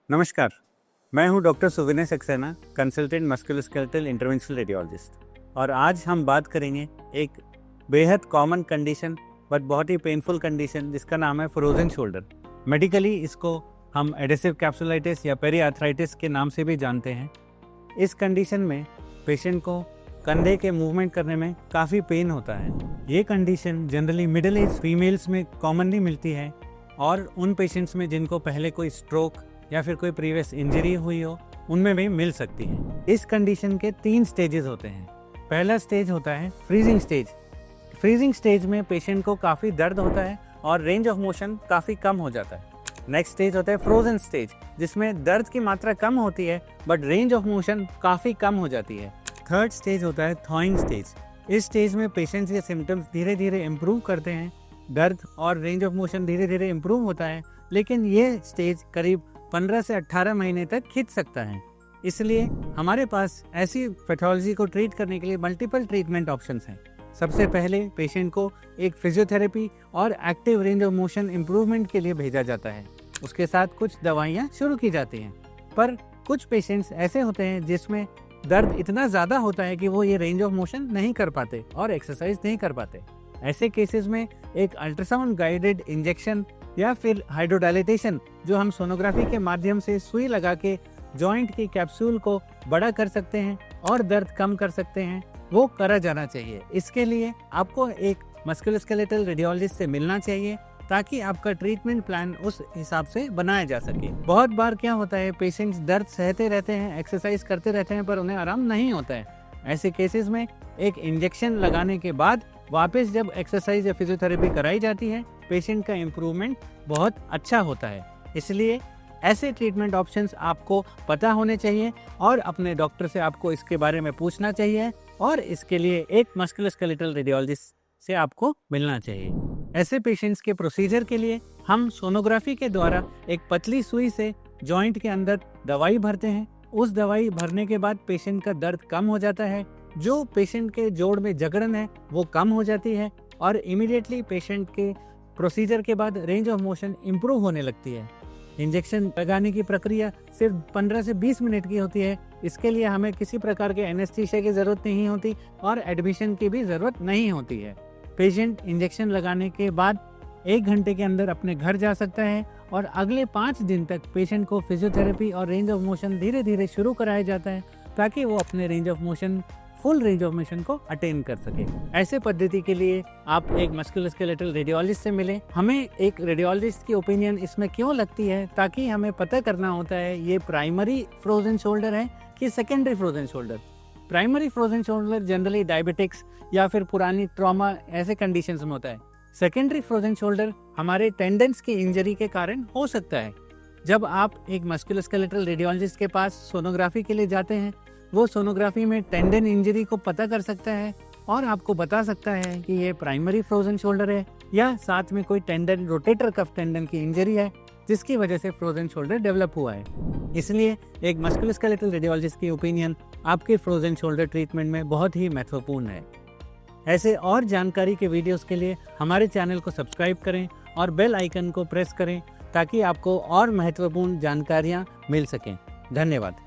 नमस्कार, मैं हूं doctor Suvinay Saxena, consultant musculoskeletal interventional radiologist. और आज हम बात करेंगे एक बेहद कॉमन कंडीशन बट बहुत ही पेनफुल कंडीशन जिसका नाम है फ्रोजन शोल्डर। मेडिकली इसको हम एडेसिव कैप्सुलाइटिस या पेरी आर्थराइटिस के नाम से भी जानते हैं। इस कंडीशन में पेशेंट को कंधे के मूवमेंट करने में काफ़ी पेन होता है। ये condition generally middle age females में कॉमनली मिलती है और उन पेशेंट्स में जिनको पहले कोई स्ट्रोक या फिर कोई प्रीवियस इंजरी हुई हो उनमें भी मिल सकती है। इस कंडीशन के 3 स्टेजेस होते हैं। पहला स्टेज होता है फ्रीजिंग स्टेज। फ्रीजिंग स्टेज में पेशेंट को काफ़ी दर्द होता है और रेंज ऑफ मोशन काफ़ी कम हो जाता है। नेक्स्ट स्टेज होता है फ्रोजन स्टेज, जिसमें दर्द की मात्रा कम होती है बट रेंज ऑफ मोशन काफ़ी कम हो जाती है। थर्ड स्टेज होता है थॉइंग स्टेज। इस स्टेज में पेशेंट्स के सिम्टम्स धीरे धीरे इम्प्रूव करते हैं, दर्द और रेंज ऑफ मोशन धीरे धीरे इम्प्रूव होता है, लेकिन ये स्टेज करीब 15 से 18 महीने तक खिंच सकता है। इसलिए हमारे पास ऐसी पैथोलॉजी को ट्रीट करने के लिए मल्टीपल ट्रीटमेंट ऑप्शंस हैं। सबसे पहले पेशेंट को एक फिजियोथेरेपी और active range of motion improvement के लिए भेजा जाता है। उसके साथ कुछ दवाइयाँ शुरू की जाती हैं। पर कुछ पेशेंट्स ऐसे होते हैं जिसमें दर्द इतना ज़्यादा होता है कि वो ये रेंज ऑफ मोशन नहीं कर पाते और एक्सरसाइज नहीं कर पाते। ऐसे केसेस में एक अल्ट्रासाउंड गाइडेड इंजेक्शन या फिर हाइड्रोडायलिटेशन, जो हम सोनोग्राफी के माध्यम से सुई लगा के जॉइंट की कैप्सूल को बड़ा कर सकते हैं और दर्द कम कर सकते हैं, वो करा जाना चाहिए। इसके लिए आपको एक मस्कुलोस्केलेटल रेडियोलॉजिस्ट से मिलना चाहिए ताकि आपका ट्रीटमेंट प्लान उस हिसाब से बनाया जा सके। बहुत बार क्या होता है, पेशेंट्स दर्द सहते रहते हैं, एक्सरसाइज करते रहते हैं, पर उन्हें आराम नहीं होता है। ऐसे केसेस में एक इंजेक्शन लगाने के बाद वापस जब एक्सरसाइज या फिजियोथेरेपी कराई जाती है, पेशेंट का इम्प्रूवमेंट बहुत अच्छा होता है। इसलिए ऐसे ट्रीटमेंट ऑप्शंस आपको पता होने चाहिए और अपने डॉक्टर से आपको इसके बारे में पूछना चाहिए और इसके लिए एक मस्कुलोस्केलेटल रेडियोलॉजिस्ट से आपको मिलना चाहिए। ऐसे पेशेंट्स के प्रोसीजर के लिए हम सोनोग्राफी के द्वारा एक पतली सुई से जॉइंट के अंदर दवाई भरते हैं। उस दवाई भरने के बाद पेशेंट का दर्द कम हो जाता है, जो पेशेंट के जोड़ में जकड़न है वो कम हो जाती है और इमीडिएटली पेशेंट के प्रोसीजर के बाद रेंज ऑफ मोशन इम्प्रूव होने लगती है। इंजेक्शन लगाने की प्रक्रिया सिर्फ 15 से 20 मिनट की होती है। इसके लिए हमें किसी प्रकार के एनेस्थीसिया की ज़रूरत नहीं होती और एडमिशन की भी ज़रूरत नहीं होती है। पेशेंट इंजेक्शन लगाने के बाद 1 घंटे के अंदर अपने घर जा सकता है और अगले 5 दिन तक पेशेंट को फिजियोथेरेपी और रेंज ऑफ मोशन धीरे धीरे शुरू कराया जाता है ताकि वो अपने range of motion full range of motion को अटेन कर सके। ऐसे पद्धति के लिए आप एक मस्कुलोस्केलेटल रेडियोलॉजिस्ट से मिलें। हमें एक रेडियोलॉजिस्ट की ओपिनियन इसमें क्यों लगती है, ताकि हमें पता करना होता है ये प्राइमरी फ्रोजन शोल्डर है कि secondary frozen shoulder. Primary frozen shoulder generally diabetics या फिर पुरानी ट्रॉमा ऐसे कंडीशंस में होता है। सेकेंडरी फ्रोजन शोल्डर हमारे टेंडेंस की इंजरी के कारण हो सकता है। जब आप एक मस्कुलोस्केलेटल रेडियोलॉजिस्ट के पास सोनोग्राफी के लिए जाते हैं, वो सोनोग्राफी में टेंडन इंजरी को पता कर सकता है और आपको बता सकता है कि ये प्राइमरी फ्रोजन शोल्डर है या साथ में कोई टेंडन, रोटेटर कफ टेंडन की इंजरी है जिसकी वजह से फ्रोजन शोल्डर डेवलप हुआ है। इसलिए एक मस्कुलोस्केलेटल रेडियोलॉजिस्ट की ओपिनियन आपके फ्रोजन शोल्डर ट्रीटमेंट में बहुत ही महत्वपूर्ण है। ऐसे और जानकारी के वीडियोस के लिए हमारे चैनल को सब्सक्राइब करें और बेल आइकन को प्रेस करें ताकि आपको और महत्वपूर्ण जानकारियाँ मिल सकें। धन्यवाद।